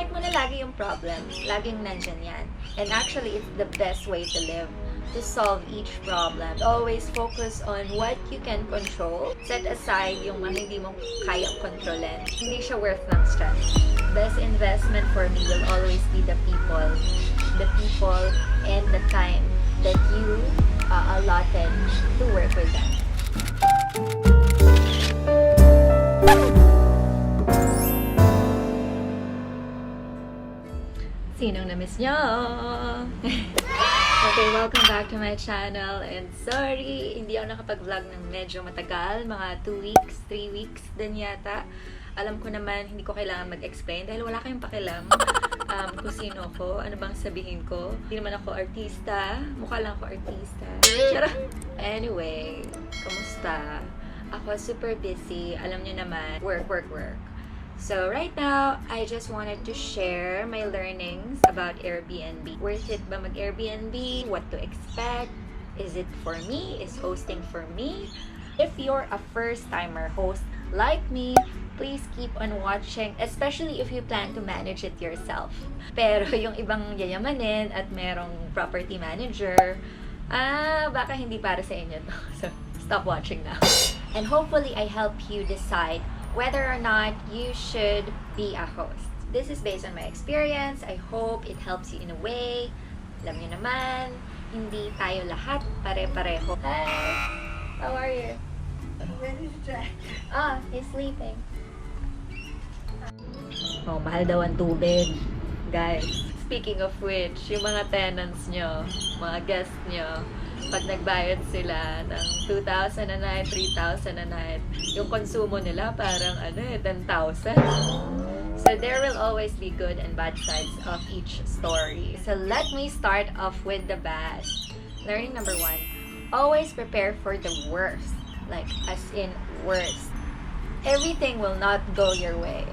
expect mo na lagi yung problem. Laging nandyan yan. And actually, it's the best way to live. To solve each problem. Always focus on what you can control. Set aside yung mga hindi mo kayang kontrolin. Hindi siya worth ng stress. Best investment for me will always be the people. The people and the time that you allotted to work with them. Sinong na-miss nyo? Okay, welcome back to my channel. And sorry, hindi ako nakapag-vlog ng medyo matagal. Mga 2 weeks, 3 weeks din yata. Alam ko naman, hindi ko kailangan mag-explain dahil wala kayong pakialam kung sino ako, ano bang sabihin ko. Hindi naman ako artista. Mukha lang ako artista. Charot! Anyway, kamusta? Ako super busy. Alam nyo naman, work. So right now, I just wanted to share my learnings about Airbnb. Worth it ba mag-Airbnb? What to expect? Is it for me? Is hosting for me? If you're a first-timer host like me, please keep on watching, especially if you plan to manage it yourself. Pero yung ibang yayamanin at merong property manager, baka hindi para sa inyo to. So, stop watching now. And hopefully, I help you decide whether or not you should be a host. This is based on my experience. I hope it helps you in a way. Alam niyo naman, hindi tayo lahat pare-pareho. Hi! How are you? Ready to try. He's sleeping. Oh, mahal daw ang tubig. Guys, speaking of which, yung mga tenants nyo, mga guests nyo, pag nagbayad sila ng 2,000 a night, 3,000 a night, yung konsumo nila parang 10,000. So there will always be good and bad sides of each story. So let me start off with the bad. Learning number 1, always prepare for the worst. Like, as in worst. Everything will not go your way.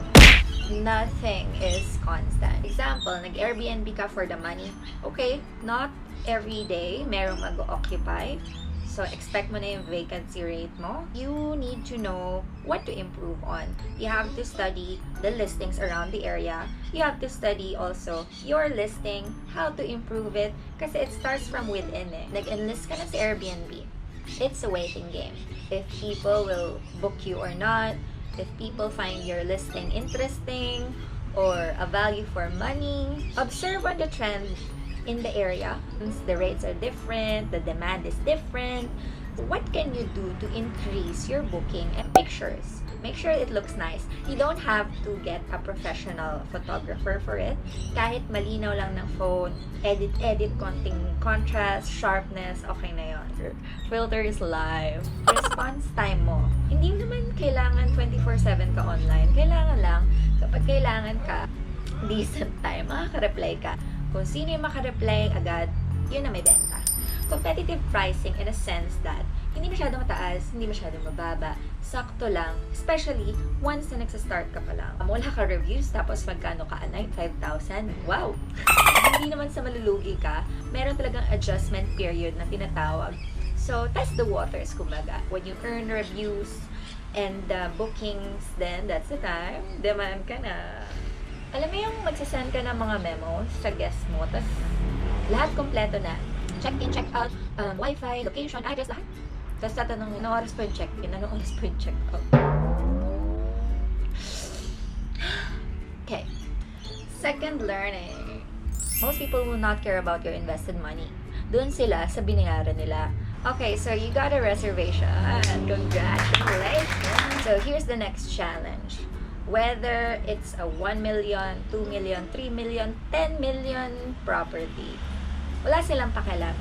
Nothing is constant. Example, nag-Airbnb ka for the money. Okay, not every day merong mag-occupy. So, expect mo na yung vacancy rate mo. You need to know what to improve on. You have to study the listings around the area. You have to study also your listing, how to improve it. Kasi it starts from within eh. Nag-enlist ka na sa Airbnb. It's a waiting game. If people will book you or not, if people find your listing interesting or a value for money, observe on the trend in the area. The rates are different, the demand is different. What can you do to increase your booking and pictures? Make sure it looks nice. You don't have to get a professional photographer for it. Kahit malinaw lang ng phone, edit, konting contrast, sharpness, okay na yun. Filter is live. Response time mo. Hindi naman kailangan 24/7 ka online. Kailangan lang, kapag kailangan ka, decent time, makaka-reply ka. Kung sino yung makareply agad, yun na may benta. Competitive pricing in a sense that hindi masyadong mataas, hindi masyadong mababa, sakto lang, especially once na nagsa-start ka pa lang. Wala ka reviews, tapos magkano ka a night? 5,000? Wow! Hindi naman sa malulugi ka, meron talagang adjustment period na tinatawag. So, test the waters, kumbaga. When you earn reviews and bookings, then that's the time, demand ka na. Alam mo yung magsasend ka ng mga memos sa guest mo, tapos lahat kompleto na. Check-in, check-out, wifi, location, address, lahat. Tapos tatanungin, anong oras po yung check-in? Anong oras po yung check-out? Okay. Second learning. Most people will not care about your invested money. Doon sila sa binayaran nila. Okay, so you got a reservation. Congratulations! So here's the next challenge. Whether it's a 1 million, 2 million, 3 million, 10 million property, wala silang pakialam.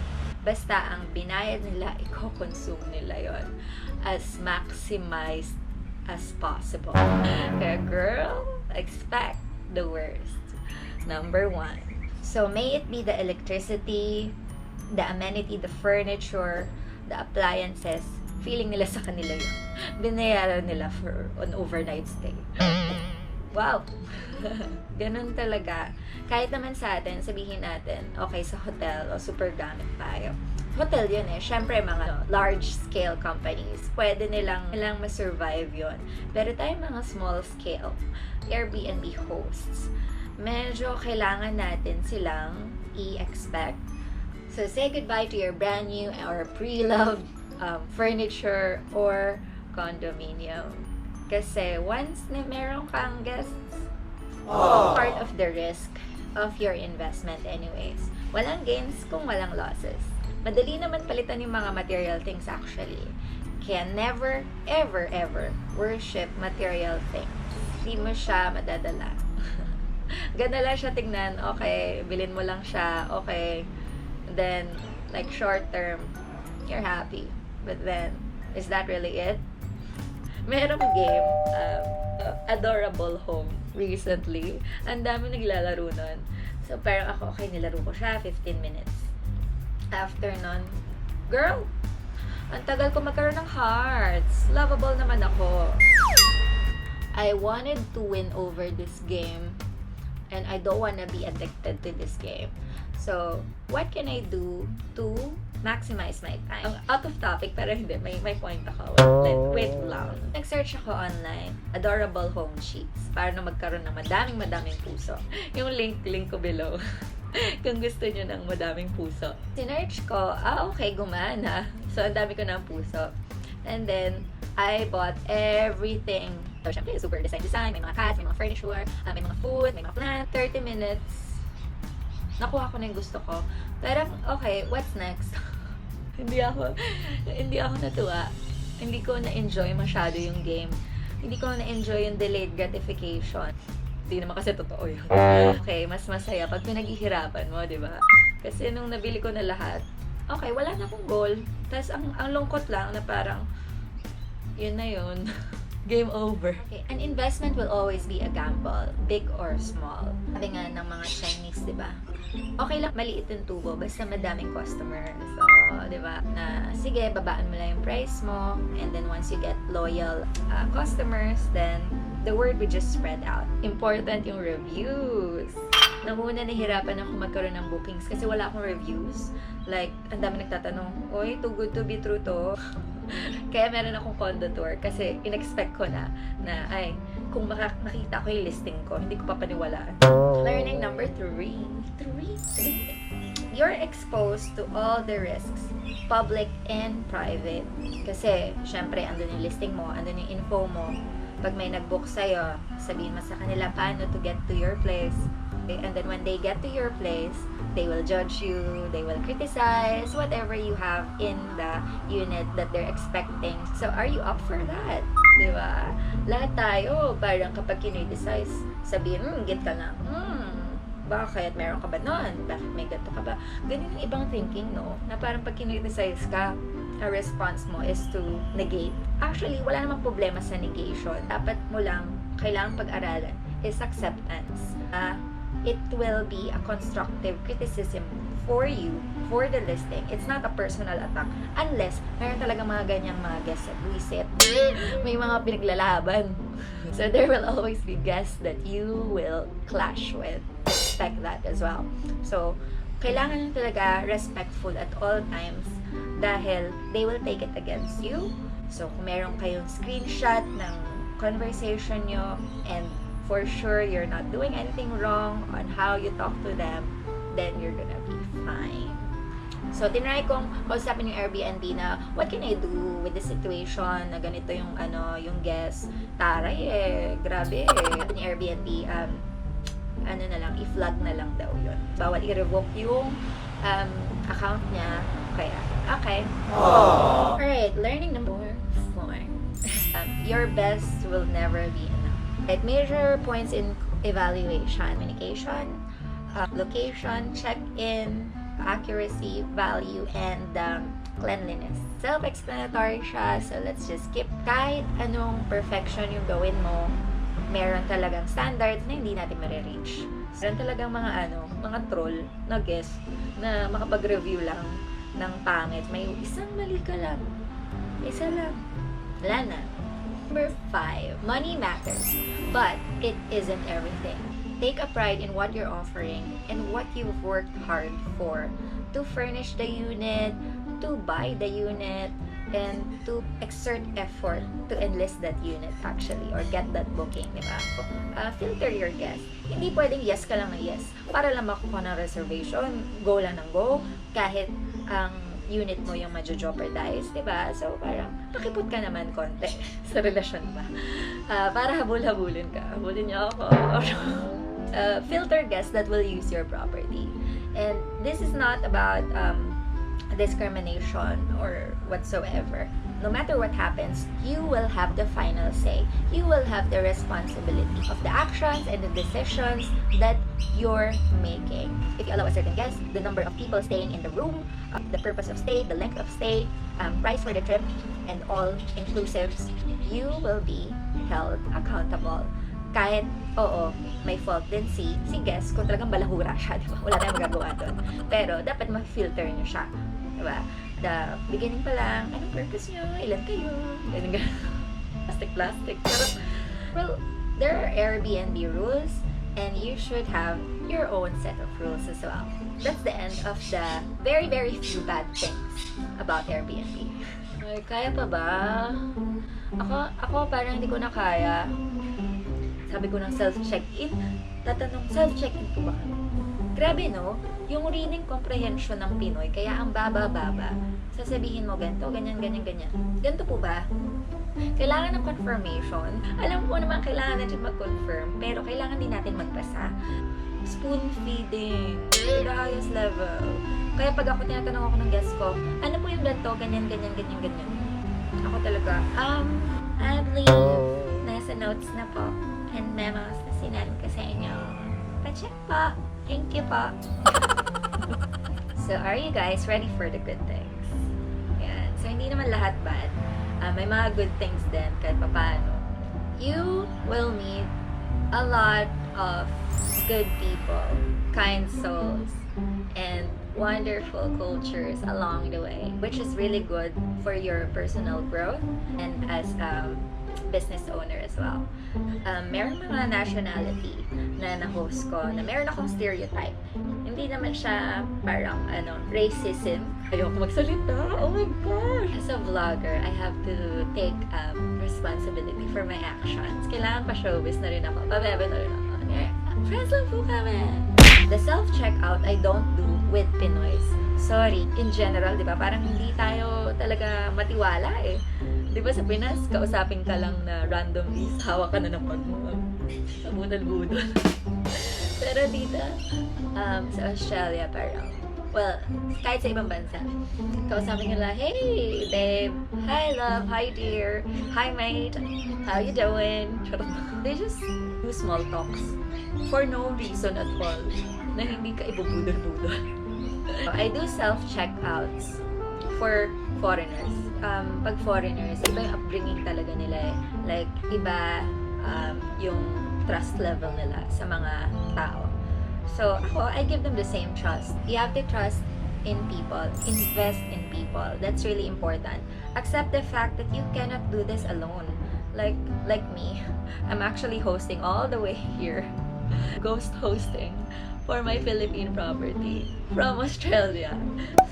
Basta ang binayad nila, i-consume nila yon as maximized as possible. Kaya girl, expect the worst. Number 1. So may it be the electricity, the amenity, the furniture, the appliances, feeling nila sa kanila yun. Binayaran nila for an overnight stay. Wow! Ganun talaga. Kahit naman sa atin, sabihin natin, okay, sa hotel o super gamit tayo. Hotel yun eh. Siyempre, mga large-scale companies, pwede nilang masurvive yun. Pero tayo mga small-scale Airbnb hosts, medyo kailangan natin silang i-expect. So, say goodbye to your brand new or pre-loved furniture or condominium. Kasi once na meron kang guests, part of the risk of your investment anyways. Walang gains kung walang losses. Madali naman palitan yung mga material things actually. Kaya never, ever, ever worship material things. Hindi mo siya madadala. Ganda lang siya tignan. Okay, bilhin mo lang siya. Okay. Then, like short term, you're happy. But then, is that really it? Merong game, Adorable Home, recently. Ang dami naglalaro nun. So, parang ako, okay, nilaro ko siya, 15 minutes. After nun, girl, ang tagal ko magkaroon ng hearts. Lovable naman ako. I wanted to win over this game, and I don't wanna be addicted to this game. So, what can I do to maximize my time? Out of topic, pero hindi. May point ako. Wait lang. Nag-search ako online. Adorable home sheets. Para na magkaroon ng madaming puso. Yung link ko below. Kung gusto nyo ng madaming puso. Sinearch ko, okay, gumana. So, ang dami ko ng puso. And then, I bought everything. So, syempre, super design. May mga cats, may mga furniture, may mga food, may mga plant. 30 minutes. Nakuha ko na yung gusto ko. Pero, okay, what's next? hindi ako natuwa. Hindi ko na-enjoy masyado yung game. Hindi ko na-enjoy yung delayed gratification. Hindi naman kasi totoo yun. Okay, mas masaya pag pinaghihirapan mo, di ba? Kasi nung nabili ko na lahat, okay, wala na akong goal. Tapos, ang lungkot lang na parang, yun na yun. Game over. Okay, an investment will always be a gamble, big or small. Sabi nga ng mga Chinese, di ba? Okay lang maliit yung tubo, basta madaming customers. So, di ba? Na, sige, babaan mo lang yung price mo, and then once you get loyal customers, then the word will just spread out. Important yung reviews. Nung una, nahirapan ako magkaroon ng bookings kasi wala akong reviews. Like, ang dami nagtatanong, oy, too good to be true to. Kaya meron akong condo tour kasi in-expect ko na ay, kung makita ko yung listing ko, hindi ko papaniwalaan. Learning number 3. You're exposed to all the risks, public and private. Kasi, syempre, andun yung listing mo, andun yung info mo. Pag may nag-book sa'yo, sabihin mo sa kanila paano to get to your place. And then when they get to your place, they will judge you, they will criticize whatever you have in the unit that they're expecting. So, are you up for that? Diba? Lahat tayo, parang kapag kinriticize, sabihin, get ka na, bakit? Meron ka ba nun? Bakit may gato ka ba? Ganun yung ibang thinking, no? Na parang pag kinriticize ka, a response mo is to negate. Actually, wala namang problema sa negation. Dapat mo lang, kailangang pag-aralan is acceptance. It will be a constructive criticism for you, for the listing. It's not a personal attack. Unless, meron talaga mga ganyang mga guests at visit. May mga pinaglalaban. So, there will always be guests that you will clash with. Expect that as well. So, kailangan talaga respectful at all times dahil they will take it against you. So, kung meron kayong screenshot ng conversation nyo and for sure you're not doing anything wrong on how you talk to them, then you're gonna be fine. So, tinry kong kausapin yung Airbnb na, what can I do with the situation na ganito yung, yung guest. Taray grabe Yung Airbnb, na lang, i-flag na lang daw yun. Bawal i-revoke yung account niya. Kaya, okay. Alright, learning number 4. Your best will never be enough. Right, major points in evaluation: communication, location, check-in, accuracy, value, and cleanliness. Self-explanatory siya, so let's just skip. Kahit anong perfection yung gawin mo, meron talagang standards na hindi natin marireach. Meron talagang mga troll na guest na makapag-review lang ng pangit. May isang mali ka lang. Isa lang. Wala na. Number 5, money matters, but it isn't everything. Take a pride in what you're offering and what you've worked hard for to furnish the unit, to buy the unit, and to exert effort to enlist that unit actually or get that booking, di ba? Filter your guests. Hindi pwedeng yes ka lang na yes para lang makuha ng reservation, go lang ng go, kahit ang unit mo yung ma-jeopardize, di ba? So, parang pakipot ka naman konti sa relasyon ba? Para habul-habulin ka. Habulin niyo ako. Filter guests that will use your property. And this is not about discrimination or whatsoever. No matter what happens, you will have the final say. You will have the responsibility of the actions and the decisions that you're making. If you allow a certain guest, the number of people staying in the room, the purpose of stay, the length of stay, price for the trip, and all inclusives, you will be held accountable. Kahit, oo, may fault din si guest kung talagang balahura siya, di ba? Wala tayong magagawa doon. Pero, dapat ma-filter nyo siya. Diba? The beginning pa lang, anong purpose nyo? Ilan kayo? Ganun. Plastic. Pero, well, there are Airbnb rules and you should have your own set of rules as well. That's the end of the very, very few bad things about Airbnb. Ay, kaya pa ba? Ako parang hindi ko na kaya. Sabi ko ng self-check-in, tatanong, self-check-in po ba? Grabe, no? Yung reading comprehension ng Pinoy, kaya ang baba-baba. Sasabihin mo ganito, ganyan. Ganito po ba? Kailangan ng confirmation. Alam ko naman kailangan natin mag-confirm, pero kailangan din natin magpasa. Spoon feeding, to the highest level. Kaya pag ako tinatanong ako ng guest ko, ano po yung ganito, ganyan. Ako talaga, I believe, nasa notes na po, and memos na sinend ko sa inyo. Pa-check po. Thank you po. So, are you guys ready for the good things? Yan. So, hindi naman lahat bad. May mga good things din kahit papaano. You will meet a lot of good people, kind souls, and wonderful cultures along the way, which is really good for your personal growth and as a business owner as well. Meron mga nationality na na-host ko na meron akong stereotype. Hindi naman siya parang racism. Ayoko magsalita. Oh my gosh! As a vlogger, I have to take responsibility for my actions. Kailangan pa showbiz na rin ako. Pabebe na rin ako. Friends lang po kami. The self-checkout I don't do with Pinoys. Sorry, in general, di ba? Parang hindi tayo talaga matiwala eh. Di ba sa Pinas, kausapin ka lang na randomly, hawak ka na ng pag mo. Sa budol-budol. Pero dito, sa Australia parang, well, kahit sa ibang bansa, kausapin ka lang, hey, babe, hi, love, hi, dear, hi, mate, how you doing? They just do small talks for no reason at all na hindi ka ibubudol-budol. I do self-checkouts for foreigners. Pag foreigners, iba yung upbringing talaga nila eh. Like, iba yung trust level nila sa mga tao. So, ako, I give them the same trust. You have to trust in people. Invest in people. That's really important. Accept the fact that you cannot do this alone. Like me. I'm actually hosting all the way here. Ghost hosting for my Philippine property from Australia.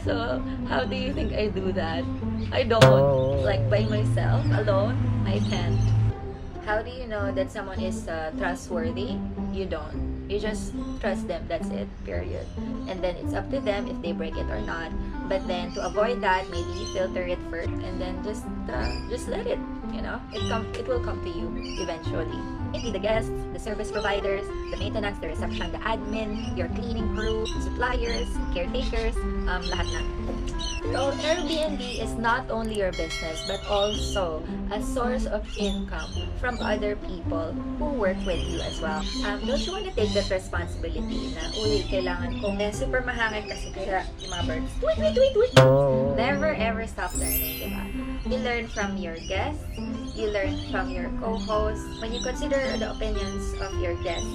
So, how do you think I do that? I don't. Like, by myself, alone, I can't. How do you know that someone is trustworthy? You don't. You just trust them, that's it, period. And then it's up to them if they break it or not. But then, to avoid that, maybe you filter it first and then just let it, you know? It will come to you eventually. Maybe the guests, the service providers, the maintenance, the reception, the admin, your cleaning crew, suppliers, caretakers, lahat na. So, Airbnb is not only your business but also a source of income from other people who work with you as well. Don't you want to take that responsibility na, kailangan kong super mahangin kasi kaya yung mga birds, tweet. Never ever stop learning, diba? You learn from your guests, you learn from your co-hosts. When you consider the opinions of your guests,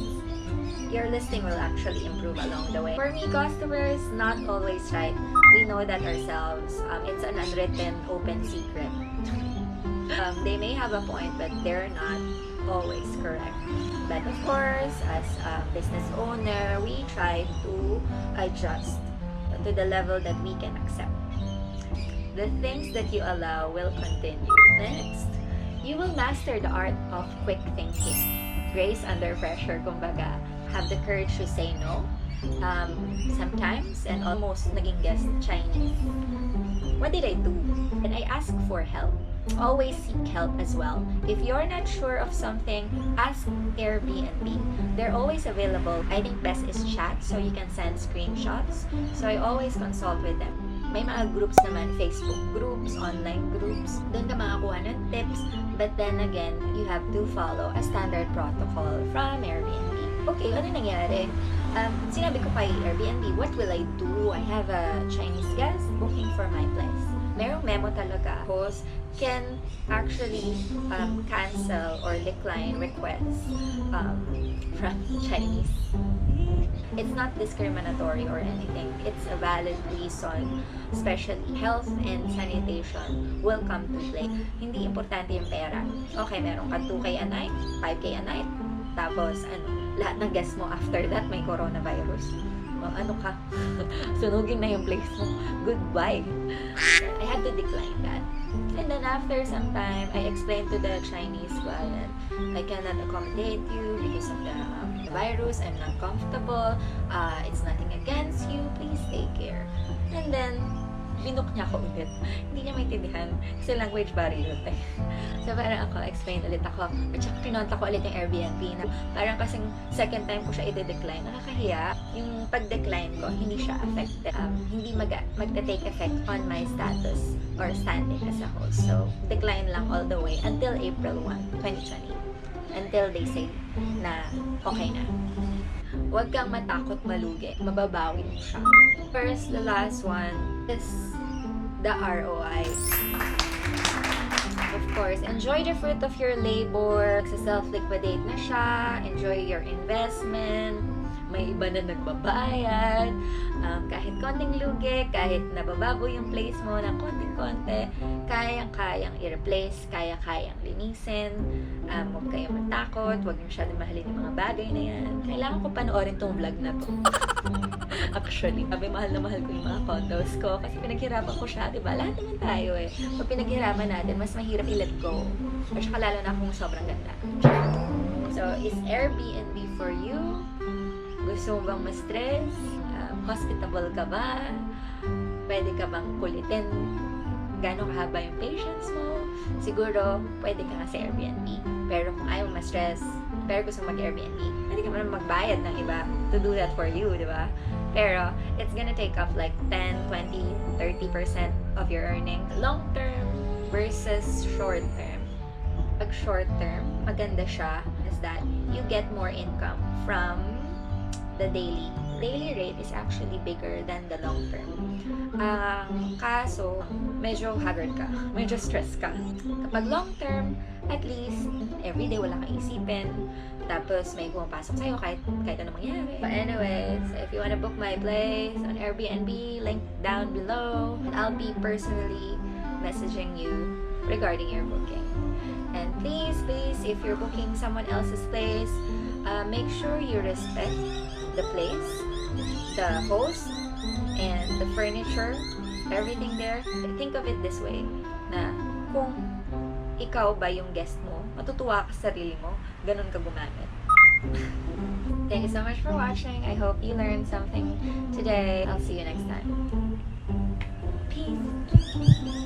your listing will actually improve along the way. For me, customers, not always right. We know that ourselves. It's an unwritten, open secret. They may have a point, but they're not always correct. But of course, as a business owner, we try to adjust to the level that we can accept. The things that you allow will continue. Next, you will master the art of quick thinking. Grace under pressure, kumbaga. Have the courage to say no. Sometimes, and almost naging guest Chinese. What did I do? And I ask for help. Always seek help as well. If you're not sure of something, ask Airbnb. They're always available. I think best is chat, so you can send screenshots. So I always consult with them. May mga groups naman, Facebook groups, online groups. Doon ka makakuha ng tips. But then again, you have to follow a standard protocol from Airbnb. Okay, ano nangyari? Sinabi ko kay Airbnb, what will I do? I have a Chinese guest booking for my place. Merong memo talaga. Host can actually cancel or decline requests from Chinese. It's not discriminatory or anything. It's a valid reason. Especially health and sanitation will come to play. Hindi importante yung pera. Okay, meron ka 2K a night, 5K a night, tapos lahat ng guests mo after that may coronavirus. Ano ka? Sunugin na yung place mo. Goodbye. I had to decline that. And then after some time, I explained to the Chinese client, I cannot accommodate you because of the virus. I'm not comfortable. It's nothing against you. Please take care. And then, binook niya ako ulit. Hindi niya maintindihan kasi language barrier eh. So parang ako, explain ulit ako. At saka kinonta ko ulit yung Airbnb na parang kasing second time ko siya i-decline. Nakakahiya. Yung pag-decline ko, hindi siya affected. Hindi magta-take effect on my status or standing as a host. So, decline lang all the way until April 1, 2020. Until they say na okay na. Huwag kang matakot malugi. Mababawi mo siya. First, the last one is the ROI. Of course, enjoy the fruit of your labor. Self-liquidate na siya. Enjoy your investment. May iba na nagbabayad. Kahit konting lugi, kahit nabababo yung place mo ng konting-konti, kayang-kayang i-replace, kayang-kayang linisin. Huwag kayong matakot, huwag masyadong mahalin yung mga bagay na yan. Kailangan ko panoorin tong vlog na to. Actually, mahal na mahal ko yung mga condos ko kasi pinaghirapan ko siya, diba? Lahat naman tayo eh. Pag pinaghirapan natin, mas mahirap i-let go. At saka lalo na kung sobrang ganda. So, is Airbnb for you? Gusto mo bang ma-stress? Hospitable ka ba? Pwede ka bang kulitin? Gano'ng kahaba yung patience mo? Siguro, pwede ka nga sa Airbnb. Pero kung ayaw ma-stress, pero gusto mag-Airbnb, pwede ka naman magbayad ng iba to do that for you, di ba? Pero, it's gonna take up like 10, 20, 30% of your earnings. Long term versus short term. Pag short term, maganda siya is that you get more income from the daily rate is actually bigger than the long term. Kaso, medyo haggard ka, medyo stress ka. Kapag long term, at least, everyday wala kang isipin, tapos may pumapasok sa'yo kahit ano mangyari. But anyways, if you wanna book my place on Airbnb, link down below, and I'll be personally messaging you regarding your booking. And please, if you're booking someone else's place, make sure you respect the place, the host, and the furniture, everything there. Think of it this way, na kung ikaw ba yung guest mo, matutuwa ka sa sarili mo, ganun ka gumamit. Thank you so much for watching. I hope you learned something today. I'll see you next time. Peace!